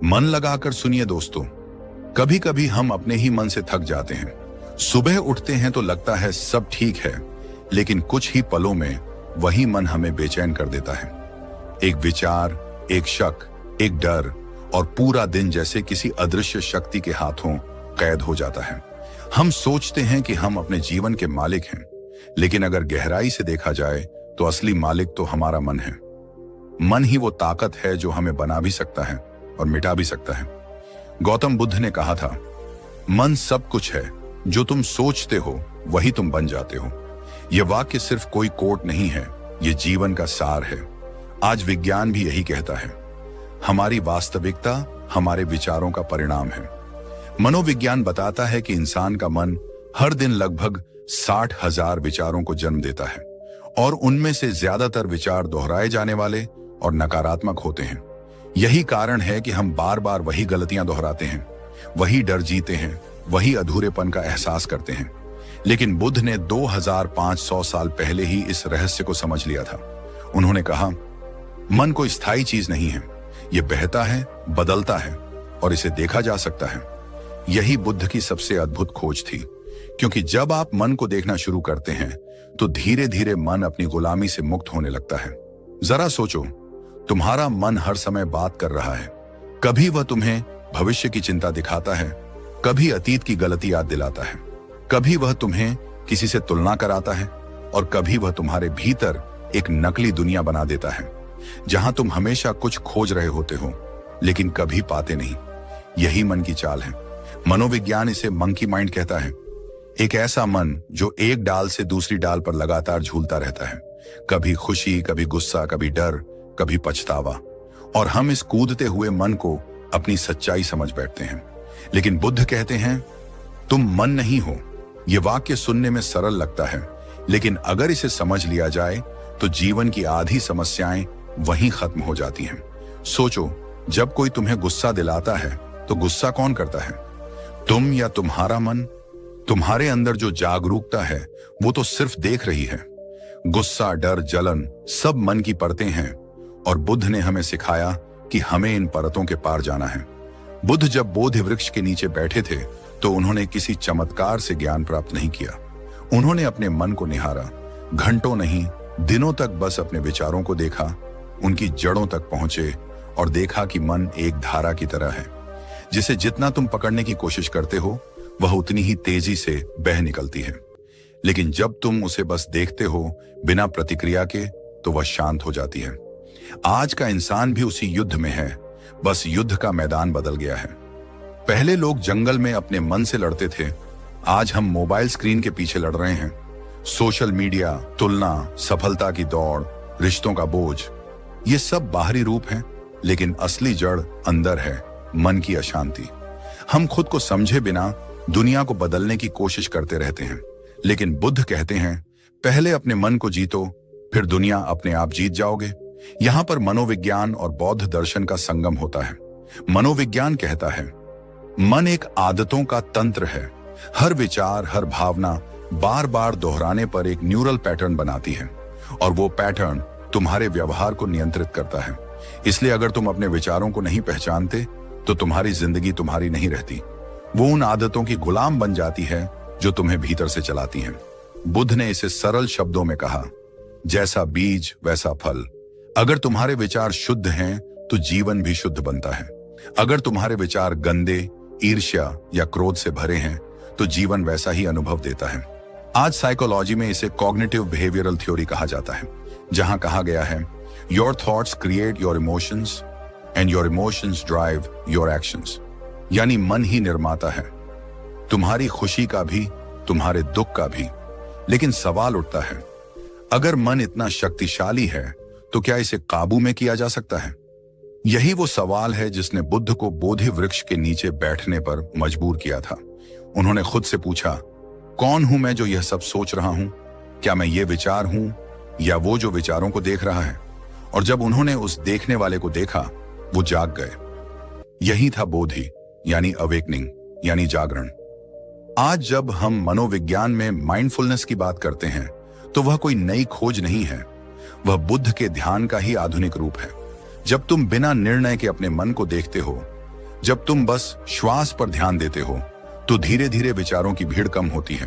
मन लगाकर सुनिए दोस्तों। कभी कभी हम अपने ही मन से थक जाते हैं। सुबह उठते हैं तो लगता है सब ठीक है, लेकिन कुछ ही पलों में वही मन हमें बेचैन कर देता है। एक विचार, एक शक, एक डर, और पूरा दिन जैसे किसी अदृश्य शक्ति के हाथों कैद हो जाता है। हम सोचते हैं कि हम अपने जीवन के मालिक हैं, लेकिन अगर गहराई से देखा जाए तो असली मालिक तो हमारा मन है। मन ही वो ताकत है जो हमें बना भी सकता है और मिटा भी सकता है। गौतम बुद्ध ने कहा था, मन सब कुछ है, जो तुम सोचते हो वही तुम बन जाते हो। यह वाक्य सिर्फ कोई कोट नहीं है, ये जीवन का सार है। आज विज्ञान भी यही कहता है, हमारी वास्तविकता हमारे विचारों का परिणाम है। मनोविज्ञान बताता है कि इंसान का मन हर दिन लगभग 60,000 विचारों को जन्म देता है, और उनमें से ज्यादातर विचार दोहराए जाने वाले और नकारात्मक होते हैं। यही कारण है कि हम बार बार वही गलतियां दोहराते हैं, वही डर जीते हैं, वही अधूरेपन का एहसास करते हैं। लेकिन बुद्ध ने 2500 साल पहले ही इस रहस्य को समझ लिया था। उन्होंने कहा, मन कोई स्थायी चीज नहीं है, यह बहता है, बदलता है, और इसे देखा जा सकता है। यही बुद्ध की सबसे अद्भुत खोज थी, क्योंकि जब आप मन को देखना शुरू करते हैं तो धीरे धीरे मन अपनी गुलामी से मुक्त होने लगता है। जरा सोचो, तुम्हारा मन हर समय बात कर रहा है। कभी वह तुम्हें भविष्य की चिंता दिखाता है, कभी अतीत की गलती याद दिलाता है, कभी वह तुम्हें किसी से तुलना कराता है, और कभी वह तुम्हारे भीतर एक नकली दुनिया बना देता है, जहां तुम हमेशा कुछ खोज रहे होते हो लेकिन कभी पाते नहीं। यही मन की चाल है। मनोविज्ञान इसे मंकी माइंड कहता है। एक ऐसा मन जो एक डाल से दूसरी डाल पर लगातार झूलता रहता है, कभी खुशी, कभी गुस्सा, कभी डर, कभी पछतावा, और हम इस कूदते हुए मन को अपनी सच्चाई समझ बैठते हैं। लेकिन बुद्ध कहते हैं, तुम मन नहीं हो। यह वाक्य सुनने में सरल लगता है, लेकिन अगर इसे समझ लिया जाए तो जीवन की आधी समस्याएं वहीं खत्म हो जाती हैं। सोचो, जब कोई तुम्हें गुस्सा दिलाता है तो गुस्सा कौन करता है? तुम या तुम्हारा मन? तुम्हारे अंदर जो जागरूकता है वो तो सिर्फ देख रही है। गुस्सा, डर, जलन सब मन की परतें हैं, और बुद्ध ने हमें सिखाया कि हमें इन परतों के पार जाना है। बुद्ध जब बोधि वृक्ष के नीचे बैठे थे तो उन्होंने किसी चमत्कार से ज्ञान प्राप्त नहीं किया। उन्होंने अपने मन को निहारा, घंटों नहीं दिनों तक बस अपने विचारों को देखा, उनकी जड़ों तक पहुंचे और देखा कि मन एक धारा की तरह है, जिसे जितना तुम पकड़ने की कोशिश करते हो वह उतनी ही तेजी से बह निकलती है। लेकिन जब तुम उसे बस देखते हो बिना प्रतिक्रिया के, तो वह शांत हो जाती है। आज का इंसान भी उसी युद्ध में है, बस युद्ध का मैदान बदल गया है। पहले लोग जंगल में अपने मन से लड़ते थे, आज हम मोबाइल स्क्रीन के पीछे लड़ रहे हैं। सोशल मीडिया, तुलना, सफलता की दौड़, रिश्तों का बोझ, ये सब बाहरी रूप हैं, लेकिन असली जड़ अंदर है, मन की अशांति। हम खुद को समझे बिना दुनिया को बदलने की कोशिश करते रहते हैं, लेकिन बुद्ध कहते हैं, पहले अपने मन को जीतो, फिर दुनिया अपने आप जीत जाओगे। यहां पर मनोविज्ञान और बौद्ध दर्शन का संगम होता है। मनोविज्ञान कहता है, मन एक आदतों का तंत्र है। हर विचार, हर भावना बार बार दोहराने पर एक न्यूरल पैटर्न बनाती है, और वो पैटर्न तुम्हारे व्यवहार को नियंत्रित करता है। इसलिए अगर तुम अपने विचारों को नहीं पहचानते तो तुम्हारी जिंदगी तुम्हारी नहीं रहती, वो उन आदतों की गुलाम बन जाती है जो तुम्हें भीतर से चलाती हैं। बुद्ध ने इसे सरल शब्दों में कहा, जैसा बीज वैसा फल। अगर तुम्हारे विचार शुद्ध हैं तो जीवन भी शुद्ध बनता है। अगर तुम्हारे विचार गंदे, ईर्ष्या या क्रोध से भरे हैं तो जीवन वैसा ही अनुभव देता है। आज साइकोलॉजी में इसे कॉग्निटिव बिहेवियरल थ्योरी कहा जाता है, जहां कहा गया है, your thoughts create your emotions and your emotions drive your actions. यानी मन ही निर्माता है, तुम्हारी खुशी का भी, तुम्हारे दुख का भी। लेकिन सवाल उठता है, अगर मन इतना शक्तिशाली है तो क्या इसे काबू में किया जा सकता है? यही वो सवाल है जिसने बुद्ध को बोधि वृक्ष के नीचे बैठने पर मजबूर किया था। उन्होंने खुद से पूछा, कौन हूं मैं जो यह सब सोच रहा हूं? क्या मैं ये विचार हूं या वो जो विचारों को देख रहा है? और जब उन्होंने उस देखने वाले को देखा, वो जाग गए। यही था बोधि, यानी अवेकनिंग, यानी जागरण। आज जब हम मनोविज्ञान में माइंडफुलनेस की बात करते हैं तो वह कोई नई खोज नहीं है, वह बुद्ध के ध्यान का ही आधुनिक रूप है। जब तुम बिना निर्णय के अपने मन को देखते हो, जब तुम बस श्वास पर ध्यान देते हो तो धीरे धीरे विचारों की भीड़ कम होती है।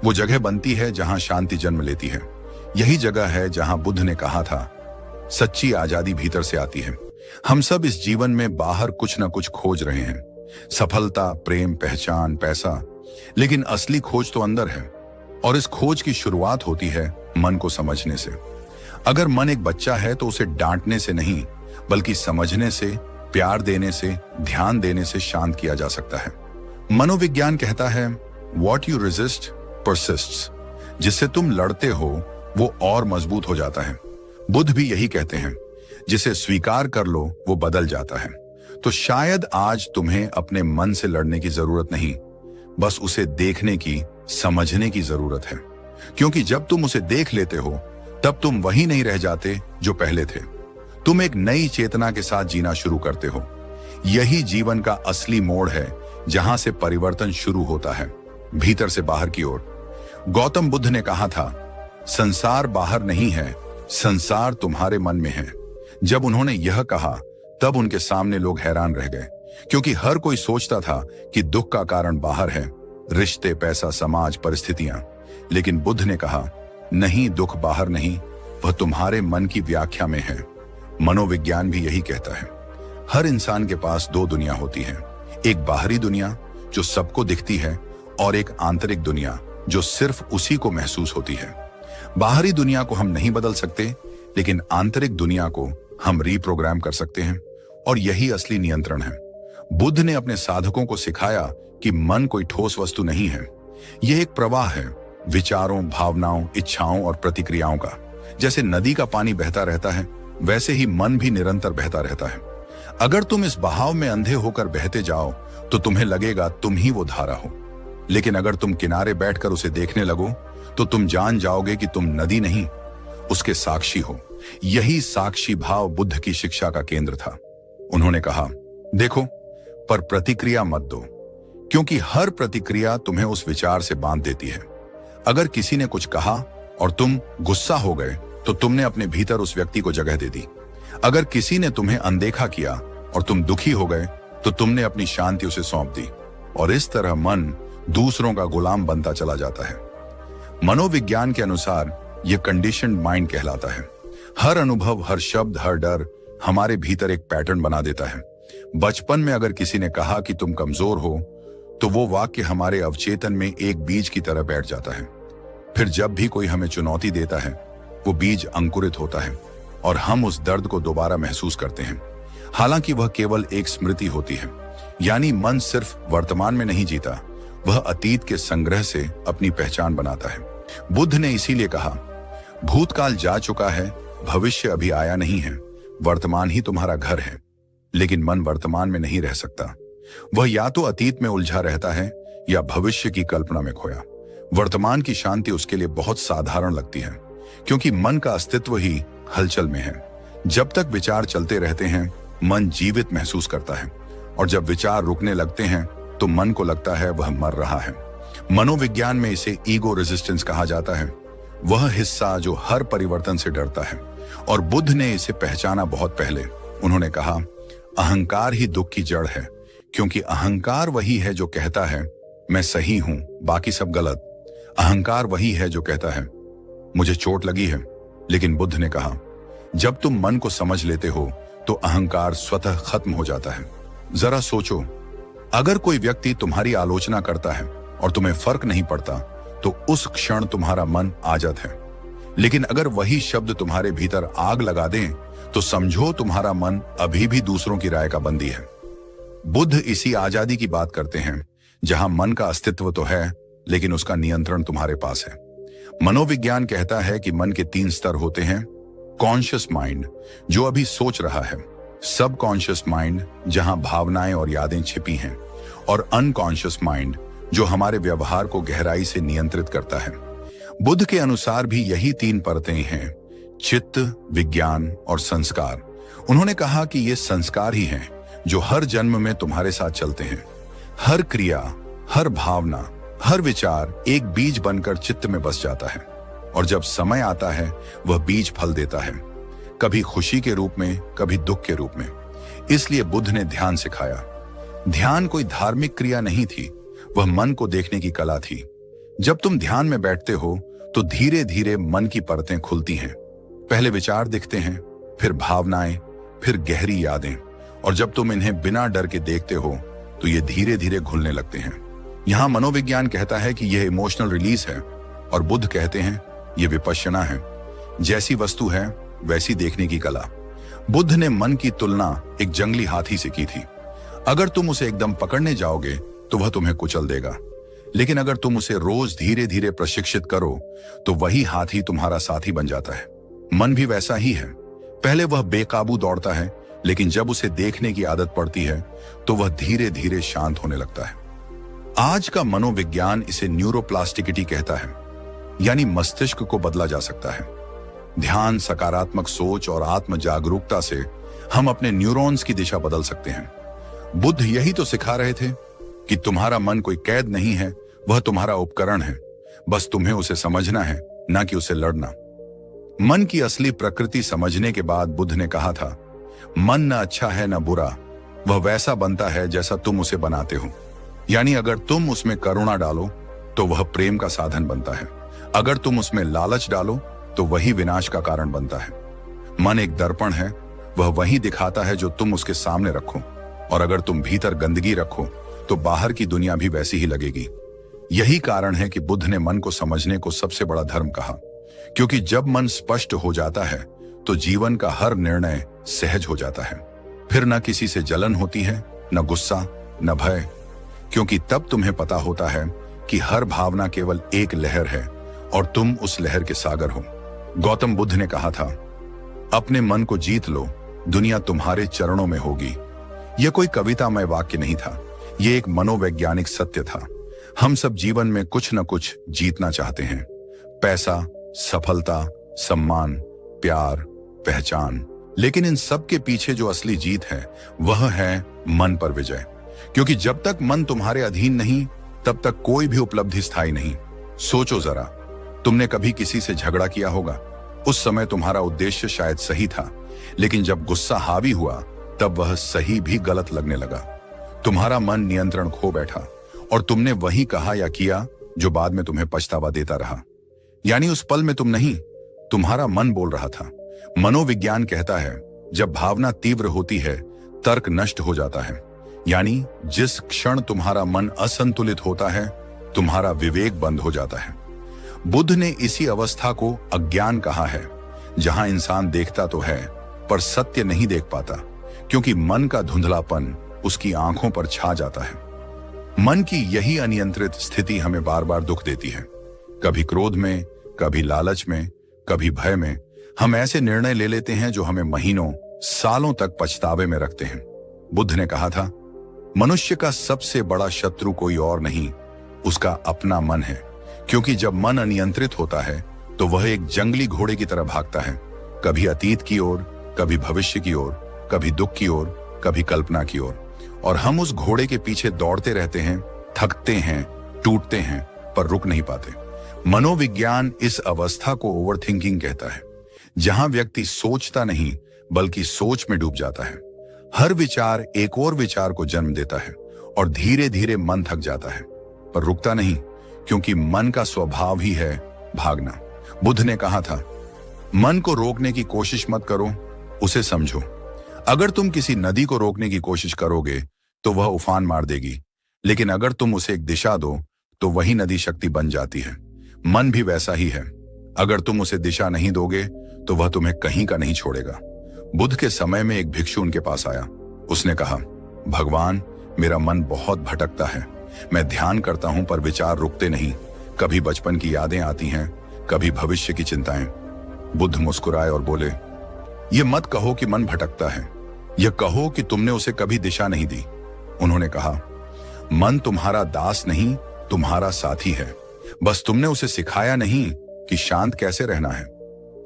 वो जगह बनती है जहां शांति जन्म लेती है। यही जगह है जहां बुद्ध ने कहा था, सच्ची आजादी भीतर से आती है। हम सब इस जीवन में बाहर कुछ ना कुछ खोज रहे हैं, सफलता, प्रेम, पहचान, पैसा, लेकिन असली खोज तो अंदर है। और इस खोज की शुरुआत होती है मन को समझने से। अगर मन एक बच्चा है तो उसे डांटने से नहीं, बल्कि समझने से, प्यार देने से, ध्यान देने से शांत किया जा सकता है। मनोविज्ञान कहता है, वॉट यू रेजिस्ट परसिस्ट्स। जिससे तुम लड़ते हो वो और मजबूत हो जाता है। बुद्ध भी यही कहते हैं, जिसे स्वीकार कर लो वो बदल जाता है। तो शायद आज तुम्हें अपने मन से लड़ने की जरूरत नहीं, बस उसे देखने की, समझने की जरूरत है। क्योंकि जब तुम उसे देख लेते हो तब तुम वही नहीं रह जाते जो पहले थे। तुम एक नई चेतना के साथ जीना शुरू करते हो। यही जीवन का असली मोड़ है, जहां से परिवर्तन शुरू होता है, भीतर से बाहर की ओर। गौतम बुद्ध ने कहा था, संसार बाहर नहीं है, संसार तुम्हारे मन में है। जब उन्होंने यह कहा तब उनके सामने लोग हैरान रह गए, क्योंकि हर कोई सोचता था कि दुख का कारण बाहर है, रिश्ते, पैसा, समाज, परिस्थितियां। लेकिन बुद्ध ने कहा, नहीं, दुख बाहर नहीं, वह तुम्हारे मन की व्याख्या में है। मनोविज्ञान भी यही कहता है। हर इंसान के पास दो दुनिया होती है, एक बाहरी दुनिया जो सबको दिखती है और एक आंतरिक दुनिया जो सिर्फ उसी को महसूस होती है। बाहरी दुनिया को हम नहीं बदल सकते, लेकिन आंतरिक दुनिया को हम रीप्रोग्राम कर सकते हैं, और यही असली नियंत्रण है। बुद्ध ने अपने साधकों को सिखाया कि मन कोई ठोस वस्तु नहीं है, यह एक प्रवाह है, विचारों, भावनाओं, इच्छाओं और प्रतिक्रियाओं का। जैसे नदी का पानी बहता रहता है, वैसे ही मन भी निरंतर बहता रहता है। अगर तुम इस बहाव में अंधे होकर बहते जाओ तो तुम्हें लगेगा तुम ही वो धारा हो, लेकिन अगर तुम किनारे बैठकर उसे देखने लगो तो तुम जान जाओगे कि तुम नदी नहीं, उसके साक्षी हो। यही साक्षी भाव बुद्ध की शिक्षा का केंद्र था। उन्होंने कहा, देखो, पर प्रतिक्रिया मत दो, क्योंकि हर प्रतिक्रिया तुम्हें उस विचार से बांध देती है। अगर किसी ने कुछ कहा और तुम गुस्सा हो गए तो तुमने अपने भीतर उस व्यक्ति को जगह दे दी। अगर किसी ने तुम्हें अनदेखा किया और तुम दुखी हो गए तो तुमने अपनी शांति उसे सौंप दी, और इस तरह मन दूसरों का गुलाम बनता चला जाता है। मनोविज्ञान के अनुसार यह कंडीशन्ड माइंड कहलाता है। हर अनुभव, हर शब्द, हर डर हमारे भीतर एक पैटर्न बना देता है। बचपन में अगर किसी ने कहा कि तुम कमजोर हो तो वो वाक्य हमारे अवचेतन में एक बीज की तरह बैठ जाता है। फिर जब भी कोई हमें चुनौती देता है, वो बीज अंकुरित होता है और हम उस दर्द को दोबारा महसूस करते हैं। हालांकि वह केवल एक स्मृति होती है, यानी मन सिर्फ वर्तमान में नहीं जीता, वह अतीत के संग्रह से अपनी पहचान बनाता है। बुद्ध ने इसीलिए कहा, भूतकाल जा चुका है, भविष्य अभी आया नहीं है, वर्तमान ही तुम्हारा घर है। लेकिन मन वर्तमान में नहीं रह सकता। वह या तो अतीत में उलझा रहता है या भविष्य की कल्पना में खोया। वर्तमान की शांति उसके लिए बहुत साधारण लगती है, क्योंकि मन का अस्तित्व ही हलचल में है। जब तक विचार चलते रहते हैं, मन जीवित महसूस करता है, और जब विचार रुकने लगते हैं तो मन को लगता है वह मर रहा है। मनोविज्ञान में इसे ईगो रेजिस्टेंस कहा जाता है, वह हिस्सा जो हर परिवर्तन से डरता है। और बुद्ध ने इसे पहचाना बहुत पहले। उन्होंने कहा, अहंकार ही दुख की जड़ है, क्योंकि अहंकार वही है जो कहता है मैं सही हूं, बाकी सब गलत। अहंकार वही है जो कहता है मुझे चोट लगी है। लेकिन बुद्ध ने कहा, जब तुम मन को समझ लेते हो तो अहंकार स्वतः खत्म हो जाता है। जरा सोचो, अगर कोई व्यक्ति तुम्हारी आलोचना करता है और तुम्हें फर्क नहीं पड़ता तो उस क्षण तुम्हारा मन आजत है। लेकिन अगर वही शब्द तुम्हारे भीतर आग लगा दें तो समझो तुम्हारा मन अभी भी दूसरों की राय का बंदी है। बुद्ध इसी आजादी की बात करते हैं, जहां मन का अस्तित्व तो है लेकिन उसका नियंत्रण तुम्हारे पास है। मनोविज्ञान कहता है कि मन के 3 स्तर होते हैं। कॉन्शियस माइंड, जो अभी सोच रहा है, सब कॉन्शियस माइंड, जहां भावनाएं और यादें छिपी हैं, और अनकॉन्शियस माइंड, जो हमारे व्यवहार को गहराई से नियंत्रित करता है। बुद्ध के अनुसार भी यही 3 परतें हैं, चित्त, विज्ञान और संस्कार। उन्होंने कहा कि ये संस्कार ही हैं जो हर जन्म में तुम्हारे साथ चलते हैं। हर क्रिया, हर भावना, हर विचार एक बीज बनकर चित्त में बस जाता है, और जब समय आता है वह बीज फल देता है, कभी खुशी के रूप में, कभी दुख के रूप में। इसलिए बुद्ध ने ध्यान सिखाया, ध्यान कोई धार्मिक क्रिया नहीं थी, वह मन को देखने की कला थी। जब तुम ध्यान में बैठते हो तो धीरे धीरे मन की परतें खुलती हैं। पहले विचार दिखते हैं, फिर भावनाएं, फिर गहरी यादें, और जब तुम इन्हें बिना डर के देखते हो तो ये धीरे धीरे घुलने लगते हैं। यहाँ मनोविज्ञान कहता है कि यह इमोशनल रिलीज है, और बुद्ध कहते हैं यह विपश्यना है। जैसी वस्तु है वैसी देखने की कला। बुद्ध ने मन की तुलना एक जंगली हाथी से की थी। अगर तुम उसे एकदम पकड़ने जाओगे तो वह तुम्हें कुचल देगा, लेकिन अगर तुम उसे रोज धीरे धीरे प्रशिक्षित करो तो वही हाथी तुम्हारा साथी बन जाता है। मन भी वैसा ही है। पहले वह बेकाबू दौड़ता है, लेकिन जब उसे देखने की आदत पड़ती है तो वह धीरे धीरे शांत होने लगता है। आज का मनोविज्ञान इसे न्यूरोप्लास्टिसिटी कहता है, यानी मस्तिष्क को बदला जा सकता है। ध्यान, सकारात्मक सोच और आत्म जागरूकता से हम अपने न्यूरॉन्स की दिशा बदल सकते हैं। बुद्ध यही तो सिखा रहे थे कि तुम्हारा मन कोई कैद नहीं है, वह तुम्हारा उपकरण है। बस तुम्हें उसे समझना है, ना कि उसे लड़ना। मन की असली प्रकृति समझने के बाद बुद्ध ने कहा था, मन न अच्छा है न बुरा, वह वैसा बनता है जैसा तुम उसे बनाते हो। यानी अगर तुम उसमें करुणा डालो तो वह प्रेम का साधन बनता है, अगर तुम उसमें लालच डालो तो वही विनाश का कारण बनता है। मन एक दर्पण है, वह वही दिखाता है जो तुम उसके सामने रखो, और अगर तुम भीतर गंदगी रखो तो बाहर की दुनिया भी वैसी ही लगेगी। यही कारण है कि बुद्ध ने मन को समझने को सबसे बड़ा धर्म कहा, क्योंकि जब मन स्पष्ट हो जाता है तो जीवन का हर निर्णय सहज हो जाता है। फिर न किसी से जलन होती है, न गुस्सा, न भय, क्योंकि तब तुम्हें पता होता है कि हर भावना केवल एक लहर है और तुम उस लहर के सागर हो। गौतम बुद्ध ने कहा था, अपने मन को जीत लो, दुनिया तुम्हारे चरणों में होगी। यह कोई कवितामय वाक्य नहीं था, यह एक मनोवैज्ञानिक सत्य था। हम सब जीवन में कुछ न कुछ जीतना चाहते हैं, पैसा, सफलता, सम्मान, प्यार, पहचान, लेकिन इन सब के पीछे जो असली जीत है वह है मन पर विजय। क्योंकि जब तक मन तुम्हारे अधीन नहीं तब तक कोई भी उपलब्धि स्थायी नहीं। सोचो जरा, तुमने कभी किसी से झगड़ा किया होगा। उस समय तुम्हारा उद्देश्य शायद सही था, लेकिन जब गुस्सा हावी हुआ तब वह सही भी गलत लगने लगा। तुम्हारा मन नियंत्रण खो बैठा और तुमने वही कहा या किया जो बाद में तुम्हें पछतावा देता रहा। यानी उस पल में तुम नहीं, तुम्हारा मन बोल रहा था। मनोविज्ञान कहता है, जब भावना तीव्र होती है तर्क नष्ट हो जाता है। यानी जिस क्षण तुम्हारा मन असंतुलित होता है तुम्हारा विवेक बंद हो जाता है। बुद्ध ने इसी अवस्था को अज्ञान कहा है, जहां इंसान देखता तो है पर सत्य नहीं देख पाता, क्योंकि मन का धुंधलापन उसकी आंखों पर छा जाता है। मन की यही अनियंत्रित स्थिति हमें बार बार दुख देती है। कभी क्रोध में, कभी लालच में, कभी भय में हम ऐसे निर्णय ले लेते हैं जो हमें महीनों, सालों तक पछतावे में रखते हैं। बुद्ध ने कहा था, मनुष्य का सबसे बड़ा शत्रु कोई और नहीं, उसका अपना मन है। क्योंकि जब मन अनियंत्रित होता है तो वह एक जंगली घोड़े की तरह भागता है, कभी अतीत की ओर, कभी भविष्य की ओर, कभी दुख की ओर, कभी कल्पना की ओर, और हम उस घोड़े के पीछे दौड़ते रहते हैं, थकते हैं, टूटते हैं, पर रुक नहीं पाते। मनोविज्ञान इस अवस्था को ओवरथिंकिंग कहता है, जहां व्यक्ति सोचता नहीं बल्कि सोच में डूब जाता है। हर विचार एक और विचार को जन्म देता है और धीरे धीरे मन थक जाता है, पर रुकता नहीं, क्योंकि मन का स्वभाव ही है भागना। बुद्ध ने कहा था, मन को रोकने की कोशिश मत करो, उसे समझो। अगर तुम किसी नदी को रोकने की कोशिश करोगे तो वह उफान मार देगी, लेकिन अगर तुम उसे एक दिशा दो तो वही नदी शक्ति बन जाती है। मन भी वैसा ही है, अगर तुम उसे दिशा नहीं दोगे तो वह तुम्हें कहीं का नहीं छोड़ेगा। बुद्ध के समय में एक भिक्षु उनके पास आया। उसने कहा, भगवान, मेरा मन बहुत भटकता है, मैं ध्यान करता हूं पर विचार रुकते नहीं। कभी बचपन की यादें आती हैं, कभी भविष्य की चिंताएं। बुद्ध मुस्कुराए और बोले, ये मत कहो कि मन भटकता है, यह कहो कि तुमने उसे कभी दिशा नहीं दी। उन्होंने कहा, मन तुम्हारा दास नहीं, तुम्हारा साथी है, बस तुमने उसे सिखाया नहीं कि शांत कैसे रहना है।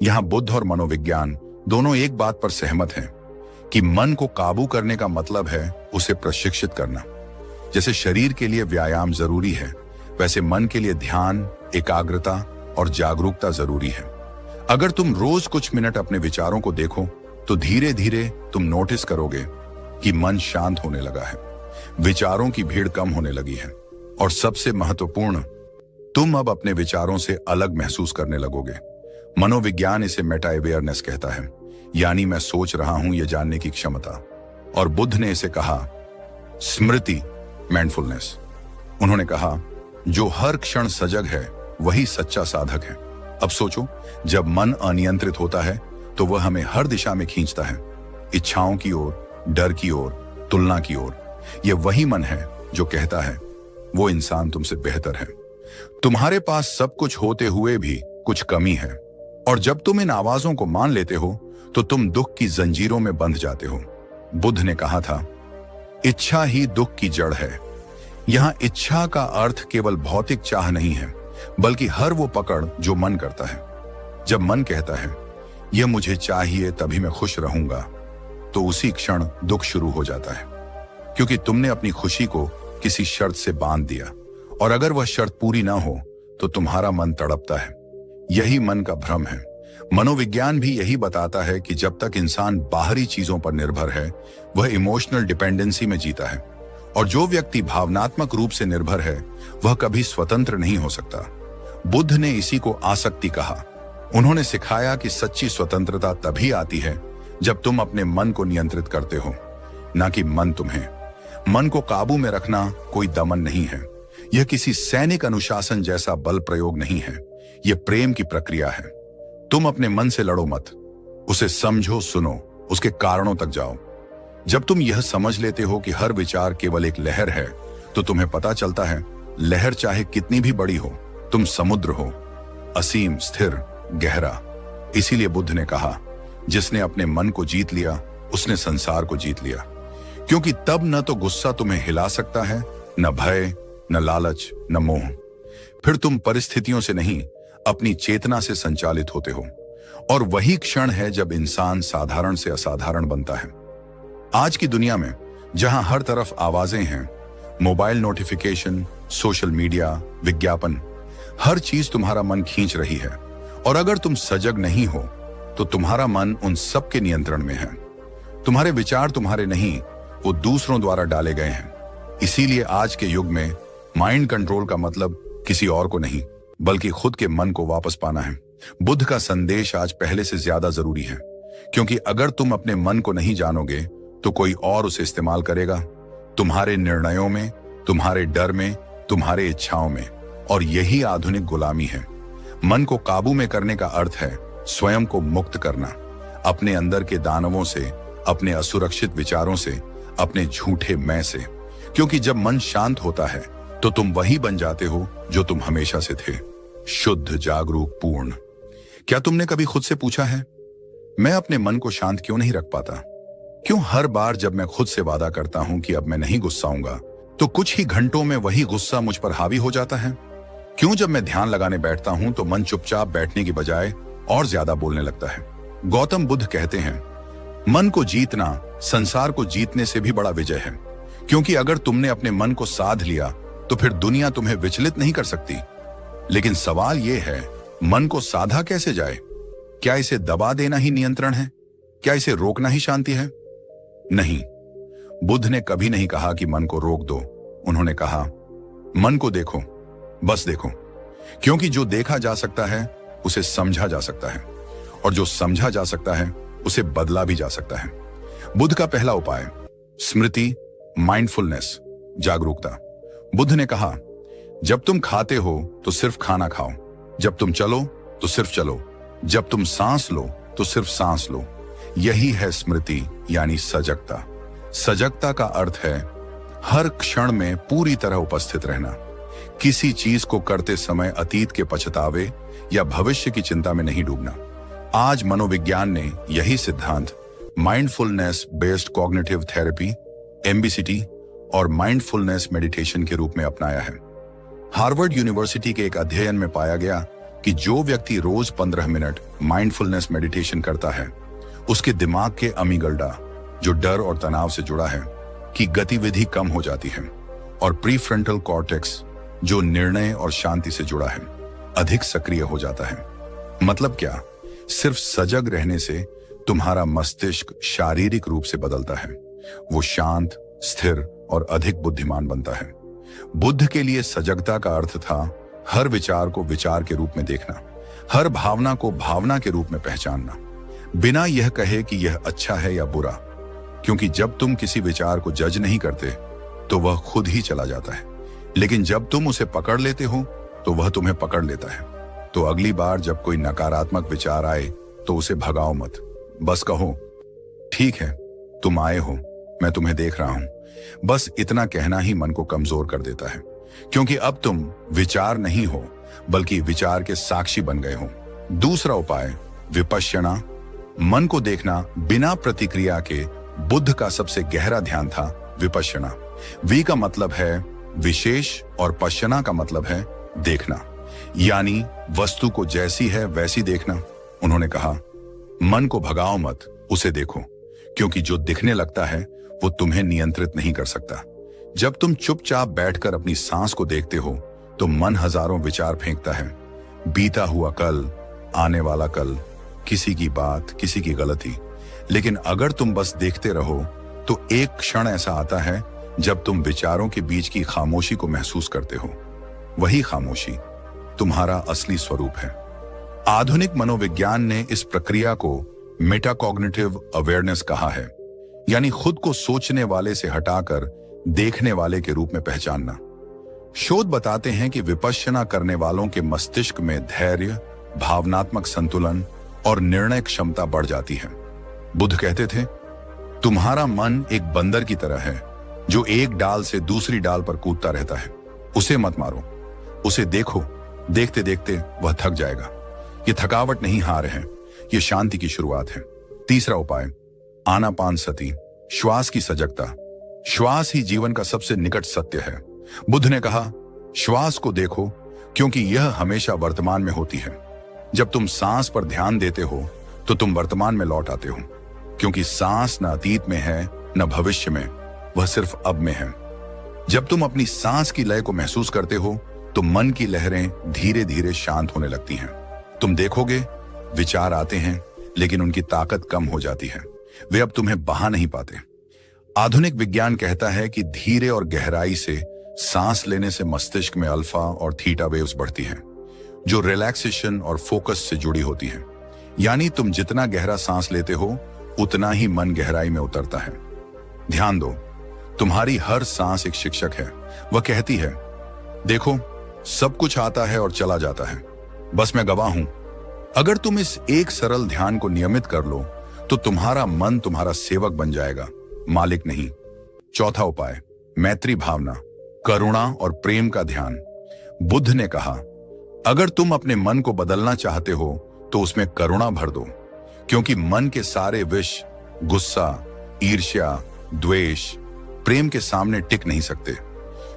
यहां बुद्ध और मनोविज्ञान दोनों एक बात पर सहमत हैं कि मन को काबू करने का मतलब है उसे प्रशिक्षित करना। जैसे शरीर के लिए व्यायाम जरूरी है, वैसे मन के लिए ध्यान, एकाग्रता और जागरूकता जरूरी है। अगर तुम रोज कुछ मिनट अपने विचारों को देखो तो धीरे धीरे तुम नोटिस करोगे कि मन शांत होने लगा है। विचारों की भीड़ कम होने लगी है और सबसे महत्वपूर्ण, तुम अब अपने विचारों से अलग महसूस करने लगोगे। मनोविज्ञान इसे मेटा अवेयरनेस कहता है, यानी मैं सोच रहा हूं यह जानने की क्षमता। और बुद्ध ने इसे कहा स्मृति, माइंडफुलनेस। उन्होंने कहा जो हर क्षण सजग है वही सच्चा साधक है। अब सोचो, जब मन अनियंत्रित होता है तो वह हमें हर दिशा में खींचता है, इच्छाओं की ओर, डर की ओर, तुलना की ओर। यह वही मन है जो कहता है वो इंसान तुमसे बेहतर है। तुम्हारे पास सब कुछ होते हुए भी कुछ कमी है, और जब तुम इन आवाजों को मान लेते हो तो तुम दुख की जंजीरों में बंध जाते हो। बुद्ध ने कहा था इच्छा ही दुख की जड़ है। यहां इच्छा का अर्थ केवल भौतिक चाह नहीं है, बल्कि हर वो पकड़ जो मन करता है। जब मन कहता है यह मुझे चाहिए तभी मैं खुश रहूंगा, तो उसी क्षण दुख शुरू हो जाता है, क्योंकि तुमने अपनी खुशी को किसी शर्त से बांध दिया, और अगर वह शर्त पूरी ना हो तो तुम्हारा मन तड़पता है। यही मन का भ्रम है। मनोविज्ञान भी यही बताता है कि जब तक इंसान बाहरी चीजों पर निर्भर है वह इमोशनल डिपेंडेंसी में जीता है, और जो व्यक्ति भावनात्मक रूप से निर्भर है वह कभी स्वतंत्र नहीं हो सकता। बुद्ध ने इसी को आसक्ति कहा। उन्होंने सिखाया कि सच्ची स्वतंत्रता तभी आती है जब तुम अपने मन को नियंत्रित करते हो, ना कि मन तुम्हें। मन को काबू में रखना कोई दमन नहीं है, यह किसी सैनिक अनुशासन जैसा बल प्रयोग नहीं है, यह प्रेम की प्रक्रिया है। तुम अपने मन से लड़ो मत, उसे समझो, सुनो, उसके कारणों तक जाओ। जब तुम यह समझ लेते हो कि हर विचार केवल एक लहर है, तो तुम्हें पता चलता है लहर चाहे कितनी भी बड़ी हो, तुम समुद्र हो, असीम, स्थिर, गहरा। इसीलिए बुद्ध ने कहा जिसने अपने मन को जीत लिया उसने संसार को जीत लिया, क्योंकि तब न तो गुस्सा तुम्हें हिला सकता है, न भय, न लालच, न मोह। फिर तुम परिस्थितियों से नहीं, अपनी चेतना से संचालित होते हो, और वही क्षण है जब इंसान साधारण से असाधारण बनता है। आज की दुनिया में जहां हर तरफ आवाजें हैं, मोबाइल नोटिफिकेशन, सोशल मीडिया, विज्ञापन, हर चीज तुम्हारा मन खींच रही है, और अगर तुम सजग नहीं हो तो तुम्हारा मन उन सब के नियंत्रण में है। तुम्हारे विचार तुम्हारे नहीं, वो दूसरों द्वारा डाले गए हैं। इसीलिए आज के युग में माइंड कंट्रोल का मतलब किसी और को नहीं, बल्कि खुद के मन को वापस पाना है। बुद्ध का संदेश आज पहले से ज्यादा जरूरी है, क्योंकि अगर तुम अपने मन को नहीं जानोगे तो कोई और उसे इस्तेमाल करेगा, तुम्हारे निर्णयों में, तुम्हारे डर में, तुम्हारे इच्छाओं में। और यही आधुनिक गुलामी है। मन को काबू में करने का अर्थ है स्वयं को मुक्त करना, अपने अंदर के दानवों से, अपने असुरक्षित विचारों से, अपने झूठे मैं से। क्योंकि जब मन शांत होता है तो तुम वही बन जाते हो जो तुम हमेशा से थे, शुद्ध, जागरूक, पूर्ण। क्या तुमने कभी खुद से पूछा है मैं अपने मन को शांत क्यों नहीं रख पाता? क्यों हर बार जब मैं खुद से वादा करता हूं कि अब मैं नहीं गुस्साऊंगा तो कुछ ही घंटों में वही गुस्सा मुझ पर हावी हो जाता है? क्यों जब मैं ध्यान लगाने बैठता हूं तो मन चुपचाप बैठने की बजाय और ज्यादा बोलने लगता है? गौतम बुद्ध कहते हैं मन को जीतना संसार को जीतने से भी बड़ा विजय है, क्योंकि अगर तुमने अपने मन को साध लिया तो फिर दुनिया तुम्हें विचलित नहीं कर सकती। लेकिन सवाल यह है, मन को साधा कैसे जाए? क्या इसे दबा देना ही नियंत्रण है? क्या इसे रोकना ही शांति है? नहीं, बुद्ध ने कभी नहीं कहा कि मन को रोक दो। उन्होंने कहा मन को देखो, बस देखो, क्योंकि जो देखा जा सकता है उसे समझा जा सकता है, और जो समझा जा सकता है उसे बदला भी जा सकता है। बुद्ध का पहला उपाय स्मृति, माइंडफुलनेस, जागरूकता। बुद्ध ने कहा जब तुम खाते हो तो सिर्फ खाना खाओ, जब तुम चलो तो सिर्फ चलो, जब तुम सांस लो तो सिर्फ सांस लो। यही है स्मृति, यानी सजगता। सजगता का अर्थ है हर क्षण में पूरी तरह उपस्थित रहना, किसी चीज को करते समय अतीत के पछतावे या भविष्य की चिंता में नहीं डूबना। आज मनोविज्ञान ने यही सिद्धांत mindfulness based cognitive therapy, MBCT और माइंडफुलनेस मेडिटेशन के रूप में अपनाया है। हार्वर्ड यूनिवर्सिटी के एक अध्ययन में पाया गया कि जो व्यक्ति रोज 15 मिनट माइंडफुलनेस मेडिटेशन करता है, उसके दिमाग के अमीगडाला, जो डर और तनाव से जुड़ा है, की गतिविधि कम हो जाती है, और प्रीफ्रंटल कॉर्टेक्स, जो निर्णय और शांति से जुड़ा है, अधिक सक्रिय हो जाता है। मतलब क्या? सिर्फ सजग रहने से तुम्हारा मस्तिष्क शारीरिक रूप से बदलता है। वो शांत, स्थिर और अधिक बुद्धिमान बनता है। बुद्ध के लिए सजगता का अर्थ था हर विचार को विचार के रूप में देखना, हर भावना को भावना के रूप में पहचानना, बिना यह कहे कि यह अच्छा है या बुरा। क्योंकि जब तुम किसी विचार को जज नहीं करते तो वह खुद ही चला जाता है, लेकिन जब तुम उसे पकड़ लेते हो तो वह तुम्हें पकड़ लेता है। तो अगली बार जब कोई नकारात्मक विचार आए तो उसे भगाओ मत, बस कहो ठीक है तुम आए हो, मैं तुम्हें देख रहा हूं। बस इतना कहना ही मन को कमजोर कर देता है, क्योंकि अब तुम विचार नहीं हो बल्कि विचार के साक्षी बन गए हो। दूसरा उपाय विपश्यना, मन को देखना बिना प्रतिक्रिया के। बुद्ध का सबसे गहरा ध्यान था विपश्यना। वी का मतलब है विशेष और पश्यना का मतलब है देखना, यानी वस्तु को जैसी है वैसी देखना। उन्होंने कहा मन को भगाओ मत, उसे देखो, क्योंकि जो दिखने लगता है वो तुम्हें नियंत्रित नहीं कर सकता। जब तुम चुपचाप बैठकर अपनी सांस को देखते हो तो मन हजारों विचार फेंकता है, बीता हुआ कल, आने वाला कल, किसी की बात, किसी की गलती। लेकिन अगर तुम बस देखते रहो तो एक क्षण ऐसा आता है जब तुम विचारों के बीच की खामोशी को महसूस करते हो। वही खामोशी तुम्हारा असली स्वरूप है। आधुनिक मनोविज्ञान ने इस प्रक्रिया को मेटाकॉग्निटिव अवेयरनेस कहा है, यानी खुद को सोचने वाले से हटाकर देखने वाले के रूप में पहचानना। शोध बताते हैं कि विपश्यना करने वालों के मस्तिष्क में धैर्य, भावनात्मक संतुलन और निर्णय क्षमता बढ़ जाती है। बुद्ध कहते थे तुम्हारा मन एक बंदर की तरह है जो एक डाल से दूसरी डाल पर कूदता रहता है। उसे मत मारो, उसे देखो, देखते देखते वह थक जाएगा। ये थकावट नहीं हार है, ये शांति की शुरुआत है। तीसरा उपाय आनापान सती, श्वास की सजगता। श्वास ही जीवन का सबसे निकट सत्य है। बुद्ध ने कहा श्वास को देखो, क्योंकि यह हमेशा वर्तमान में होती है। जब तुम सांस पर ध्यान देते हो तो तुम वर्तमान में लौट आते हो, क्योंकि सांस न अतीत में है न भविष्य में, वह सिर्फ अब में है। जब तुम अपनी सांस की लय को महसूस करते हो तो मन की लहरें धीरे धीरे शांत होने लगती हैं। तुम देखोगे विचार आते हैं लेकिन उनकी ताकत कम हो जाती है, वे अब तुम्हें बहा नहीं पाते। आधुनिक विज्ञान कहता है कि धीरे और गहराई से सांस लेने से मस्तिष्क में अल्फा और थीटा वेव्स बढ़ती हैं, जो रिलैक्सेशन और फोकस से जुड़ी होती हैं। यानी तुम जितना गहरा सांस लेते हो उतना ही मन गहराई में उतरता है। ध्यान दो, तुम्हारी हर सांस एक शिक्षक है। वह कहती है देखो सब कुछ आता है और चला जाता है, बस मैं गवाह हूं। अगर तुम इस एक सरल ध्यान को नियमित कर लो तो तुम्हारा मन तुम्हारा सेवक बन जाएगा, मालिक नहीं। चौथा उपाय मैत्री भावना, करुणा और प्रेम का ध्यान। बुद्ध ने कहा अगर तुम अपने मन को बदलना चाहते हो तो उसमें करुणा भर दो, क्योंकि मन के सारे विष गुस्सा, ईर्ष्या, द्वेष, प्रेम के सामने टिक नहीं सकते।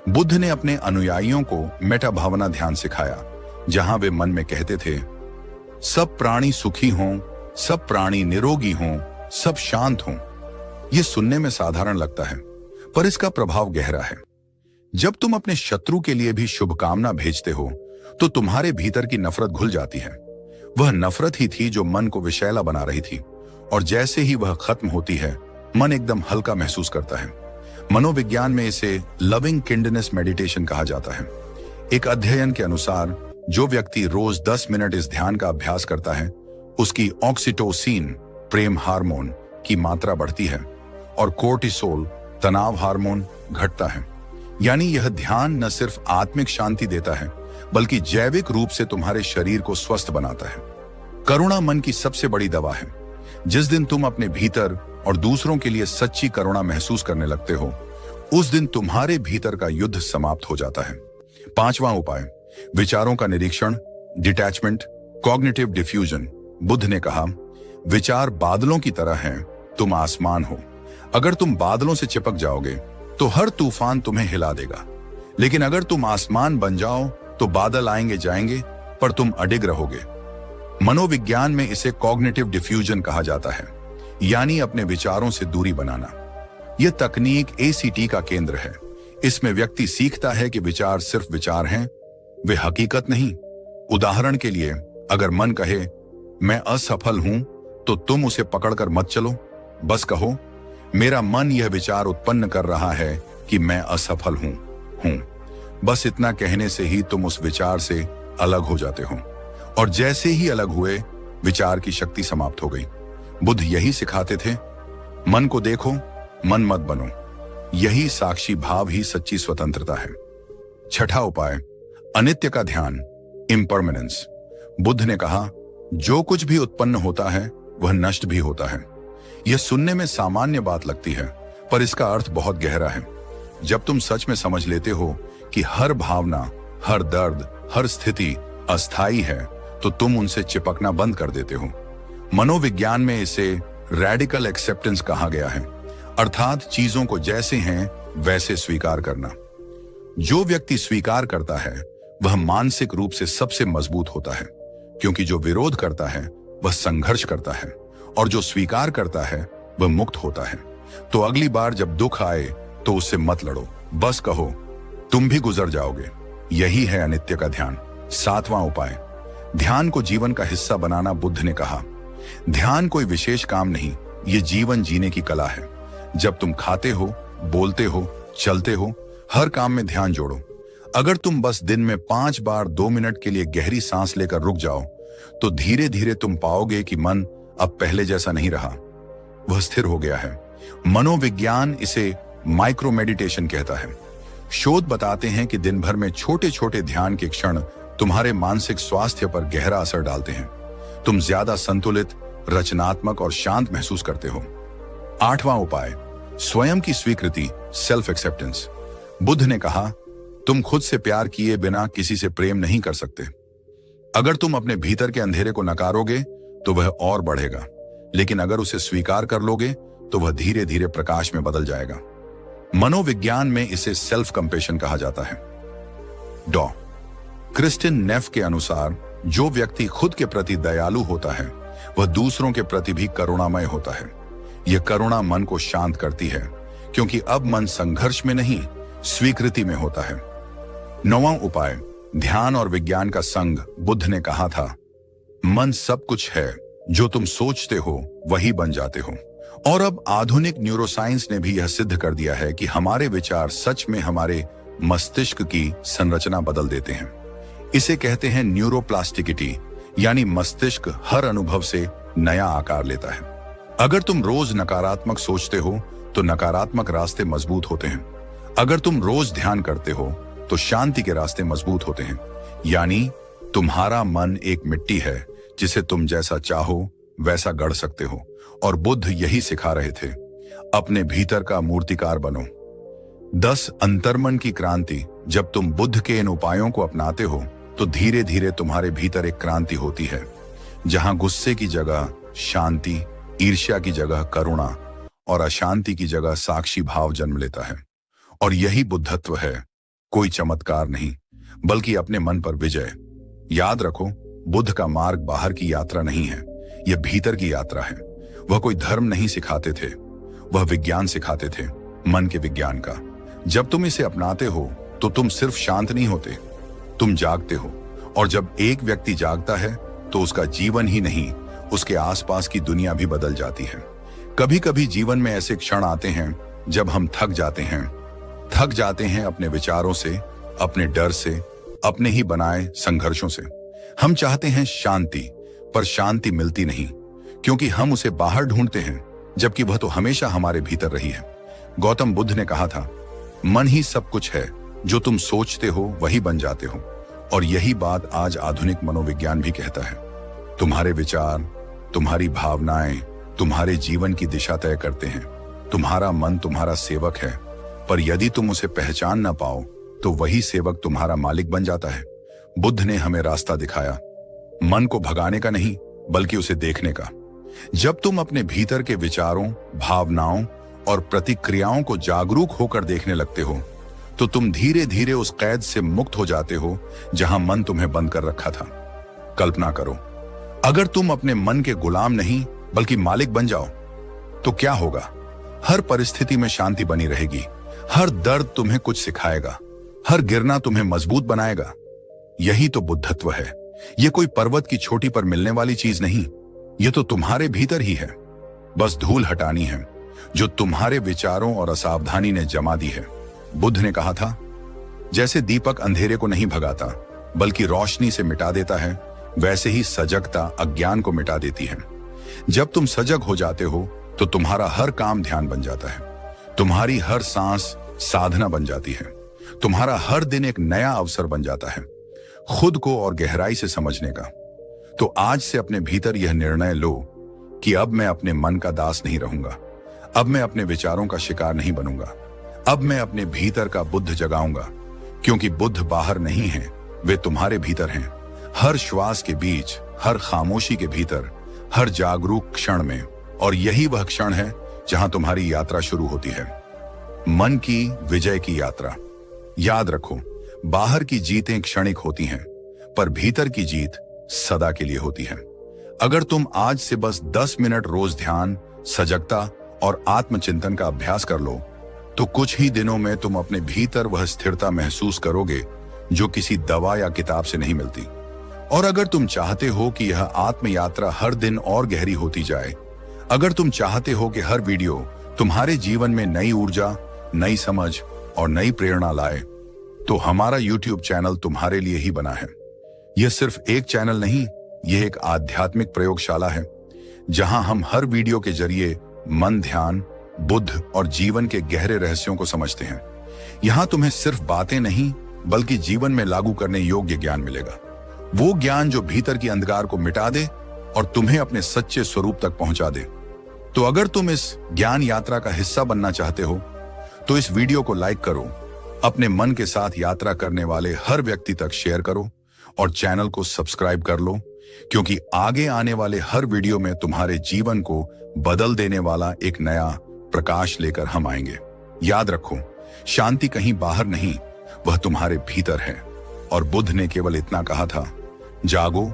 बुद्ध ने अपने अनुयायियों को मेटा भावना ध्यान सिखाया, जहां वे मन में कहते थे सब प्राणी सुखी हों, सब प्राणी निरोगी हों, सब शांत हों। यह सुनने में साधारण लगता है, पर इसका प्रभाव गहरा है। जब तुम अपने शत्रु के लिए भी शुभकामना भेजते हो तो तुम्हारे भीतर की नफरत घुल जाती है। वह नफरत ही थी जो मन को विषैला बना रही थी, और जैसे ही वह खत्म होती है मन एकदम हल्का महसूस करता है। मनोविज्ञान में इसे लविंग किंडनेस मेडिटेशन कहा जाता है। एक अध्ययन के अनुसार जो व्यक्ति रोज 10 मिनट इस ध्यान का अभ्यास करता है उसकी ऑक्सीटोसिन प्रेम हार्मोन की मात्रा बढ़ती है और कोर्टिसोल तनाव हार्मोन घटता है। यानी यह ध्यान न सिर्फ आत्मिक शांति देता है बल्कि जैविक रूप से तुम्हारे शरीर को स्वस्थ बनाता है। करुणा मन की सबसे बड़ी दवा है। जिस दिन तुम अपने भीतर और दूसरों के लिए सच्ची करुणा महसूस करने लगते हो उस दिन तुम्हारे भीतर का युद्ध समाप्त हो जाता है। पांचवा उपाय विचारों का निरीक्षण, डिटैचमेंट, कॉग्निटिव डिफ्यूजन। बुद्ध ने कहा विचार बादलों की तरह हैं, तुम आसमान हो। अगर तुम बादलों से चिपक जाओगे तो हर तूफान तुम्हें हिला देगा, लेकिन अगर तुम आसमान बन जाओ तो बादल आएंगे जाएंगे पर तुम अडिग रहोगे। मनोविज्ञान में इसे कॉग्निटिव डिफ्यूजन कहा जाता है, यानी अपने विचारों से दूरी बनाना। यह तकनीक ACT का केंद्र है। इसमें व्यक्ति सीखता है कि विचार सिर्फ विचार हैं, वे हकीकत नहीं। उदाहरण के लिए अगर मन कहे मैं असफल हूं तो तुम उसे पकड़कर मत चलो, बस कहो मेरा मन यह विचार उत्पन्न कर रहा है कि मैं असफल हूं। बस इतना कहने से ही तुम उस विचार से अलग हो जाते हो, और जैसे ही अलग हुए विचार की शक्ति समाप्त हो गई। बुद्ध यही सिखाते थे, मन को देखो, मन मत बनो। यही साक्षी भाव ही सच्ची स्वतंत्रता है। छठा उपाय, अनित्य का ध्यान, इम्परमानेंस। बुद्ध ने कहा, जो कुछ भी उत्पन्न होता है वह नष्ट भी होता है। यह सुनने में सामान्य बात लगती है, पर इसका अर्थ बहुत गहरा है। जब तुम सच में समझ लेते हो कि हर भावना, हर दर्द, हर स्थिति अस्थायी है, तो तुम उनसे चिपकना बंद कर देते हो। मनोविज्ञान में इसे रैडिकल एक्सेप्टेंस कहा गया है, अर्थात चीजों को जैसे हैं वैसे स्वीकार करना। जो व्यक्ति स्वीकार करता है वह मानसिक रूप से सबसे मजबूत होता है, क्योंकि जो विरोध करता है वह संघर्ष करता है, और जो स्वीकार करता है वह मुक्त होता है। तो अगली बार जब दुख आए तो उससे मत लड़ो, बस कहो तुम भी गुजर जाओगे। यही है अनित्य का ध्यान। सातवां उपाय, ध्यान को जीवन का हिस्सा बनाना। बुद्ध ने कहा, ध्यान कोई विशेष काम नहीं, ये जीवन जीने की कला है। जब तुम खाते हो, बोलते हो, चलते हो, हर काम में ध्यान जोड़ो। अगर तुम बस दिन में 5 बार 2 मिनट के लिए गहरी सांस लेकर रुक जाओ, तो धीरे धीरे तुम पाओगे कि मन अब पहले जैसा नहीं रहा, वह स्थिर हो गया है। मनोविज्ञान इसे माइक्रो मेडिटेशन कहता है। शोध बताते हैं कि दिन भर में छोटे छोटे ध्यान के क्षण तुम्हारे मानसिक स्वास्थ्य पर गहरा असर डालते हैं। तुम ज्यादा संतुलित, रचनात्मक और शांत महसूस करते हो। आठवां उपाय, स्वयं की स्वीकृति, सेल्फ एक्सेप्टेंस। बुद्ध ने कहा, तुम खुद से प्यार किए बिना किसी से प्रेम नहीं कर सकते। अगर तुम अपने भीतर के अंधेरे को नकारोगे तो वह और बढ़ेगा, लेकिन अगर उसे स्वीकार कर लोगे तो वह धीरे धीरे प्रकाश में बदल जाएगा। मनोविज्ञान में इसे सेल्फ कंपेशन कहा जाता है। डॉ क्रिस्टिन नेफ के अनुसार, जो व्यक्ति खुद के प्रति दयालु होता है वह दूसरों के प्रति भी करुणामय होता है। यह करुणा मन को शांत करती है, क्योंकि अब मन संघर्ष में नहीं, स्वीकृति में होता है। नौवां उपाय, ध्यान और विज्ञान का संग। बुद्ध ने कहा था, मन सब कुछ है, जो तुम सोचते हो वही बन जाते हो। और अब आधुनिक न्यूरोसाइंस ने भी यह सिद्ध कर दिया है कि हमारे विचार सच में हमारे मस्तिष्क की संरचना बदल देते हैं। इसे कहते हैं न्यूरोप्लास्टिसिटी, यानी मस्तिष्क हर अनुभव से नया आकार लेता है। अगर तुम रोज नकारात्मक सोचते हो तो नकारात्मक रास्ते मजबूत होते हैं। अगर तुम रोज ध्यान करते हो तो शांति के रास्ते मजबूत होते हैं। यानी तुम्हारा मन एक मिट्टी है जिसे तुम जैसा चाहो वैसा गढ़ सकते हो, और बुद्ध यही सिखा रहे थे, अपने भीतर का मूर्तिकार बनो। 10 अंतर्मन की क्रांति। जब तुम बुद्ध के इन उपायों को अपनाते हो तो धीरे धीरे तुम्हारे भीतर एक क्रांति होती है, जहां गुस्से की जगह शांति, ईर्ष्या की जगह करुणा और अशांति की जगह साक्षी भाव जन्म लेता है। और यही बुद्धत्व है, कोई चमत्कार नहीं, बल्कि अपने मन पर विजय। याद रखो, बुद्ध का मार्ग बाहर की यात्रा नहीं है, यह भीतर की यात्रा है। वह कोई धर्म नहीं सिखाते थे, वह विज्ञान सिखाते थे, मन के विज्ञान का। जब तुम इसे अपनाते हो तो तुम सिर्फ शांत नहीं होते, तुम जागते हो। और जब एक व्यक्ति जागता है तो उसका जीवन ही नहीं, उसके आसपास की दुनिया भी बदल जाती है। कभी कभी जीवन में ऐसे क्षण आते हैं जब हम थक जाते हैं अपने विचारों से, अपने डर से, अपने ही बनाए संघर्षों से। हम चाहते हैं शांति, पर शांति मिलती नहीं, क्योंकि हम उसे बाहर ढूंढते हैं, जबकि वह तो हमेशा हमारे भीतर रही है। गौतम बुद्ध ने कहा था, मन ही सब कुछ है, जो तुम सोचते हो वही बन जाते हो। और यही बात आज आधुनिक मनोविज्ञान भी कहता है। तुम्हारे विचार, तुम्हारी भावनाएं तुम्हारे जीवन की दिशा तय करते हैं। तुम्हारा मन तुम्हारा सेवक है, पर यदि तुम उसे पहचान ना पाओ तो वही सेवक तुम्हारा मालिक बन जाता है। बुद्ध ने हमें रास्ता दिखाया, मन को भगाने का नहीं, बल्कि उसे देखने का। जब तुम अपने भीतर के विचारों, भावनाओं और प्रतिक्रियाओं को जागरूक होकर देखने लगते हो, तो तुम धीरे धीरे उस कैद से मुक्त हो जाते हो जहां मन तुम्हें बंद कर रखा था। कल्पना करो, अगर तुम अपने मन के गुलाम नहीं बल्कि मालिक बन जाओ तो क्या होगा? हर परिस्थिति में शांति बनी रहेगी, हर दर्द तुम्हें कुछ सिखाएगा, हर गिरना तुम्हें मजबूत बनाएगा। यही तो बुद्धत्व है। यह कोई पर्वत की चोटी पर मिलने वाली चीज नहीं, यह तो तुम्हारे भीतर ही है। बस धूल हटानी है जो तुम्हारे विचारों और असावधानी ने जमा दी है। बुद्ध ने कहा था, जैसे दीपक अंधेरे को नहीं भगाता बल्कि रोशनी से मिटा देता है, वैसे ही सजगता अज्ञान को मिटा देती है। जब तुम सजग हो जाते हो तो तुम्हारा हर काम ध्यान बन जाता है, तुम्हारी हर सांस साधना बन जाती है, तुम्हारा हर दिन एक नया अवसर बन जाता है खुद को और गहराई से समझने का। तो आज से अपने भीतर यह निर्णय लो कि अब मैं अपने मन का दास नहीं रहूंगा, अब मैं अपने विचारों का शिकार नहीं बनूंगा, अब मैं अपने भीतर का बुद्ध जगाऊंगा, क्योंकि बुद्ध बाहर नहीं है, वे तुम्हारे भीतर हैं। हर श्वास के बीच, हर खामोशी के भीतर, हर जागरूक क्षण में। और यही वह क्षण है जहां तुम्हारी यात्रा शुरू होती है, मन की विजय की यात्रा। याद रखो, बाहर की जीतें क्षणिक होती हैं, पर भीतर की जीत सदा के लिए होती है। अगर तुम आज से बस 10 मिनट रोज ध्यान, सजगता और आत्मचिंतन का अभ्यास कर लो, तो कुछ ही दिनों में तुम अपने भीतर वह स्थिरता महसूस करोगे जो किसी दवा या किताब से नहीं मिलती। और अगर तुम चाहते हो कि यह आत्म यात्रा हर दिन और गहरी होती जाए, अगर तुम चाहते हो कि हर वीडियो तुम्हारे जीवन में नई ऊर्जा, नई समझ और नई प्रेरणा लाए, तो हमारा YouTube चैनल तुम्हारे लिए ही बना है। यह सिर्फ एक चैनल नहीं, यह एक आध्यात्मिक प्रयोगशाला है जहां हम हर वीडियो के जरिए मन, ध्यान, बुद्ध और जीवन के गहरे रहस्यों को समझते हैं। यहां तुम्हें सिर्फ बातें नहीं बल्कि जीवन में लागू करने योग्य ज्ञान मिलेगा, वो ज्ञान जो भीतर की अंधकार को मिटा दे और तुम्हें अपने सच्चे स्वरूप तक पहुंचा दे। तो अगर तुम इस ज्ञान यात्रा का हिस्सा बनना चाहते हो तो इस वीडियो को लाइक करो, अपने मन के साथ यात्रा करने वाले हर व्यक्ति तक शेयर करो और चैनल को सब्सक्राइब कर लो, क्योंकि आगे आने वाले हर वीडियो में तुम्हारे जीवन को बदल देने वाला एक नया प्रकाश लेकर हम आएंगे। याद रखो, शांति कहीं बाहर नहीं, वह तुम्हारे भीतर है। और बुद्ध ने केवल इतना कहा था, जागो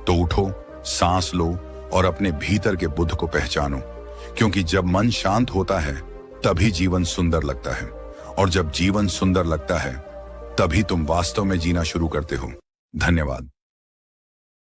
तो उठो, सांस लो और अपने भीतर के बुद्ध को पहचानो, क्योंकि जब मन शांत होता है तभी जीवन सुंदर लगता है, और जब जीवन सुंदर लगता है तभी तुम वास्तव में जीना शुरू करते हो। धन्यवाद।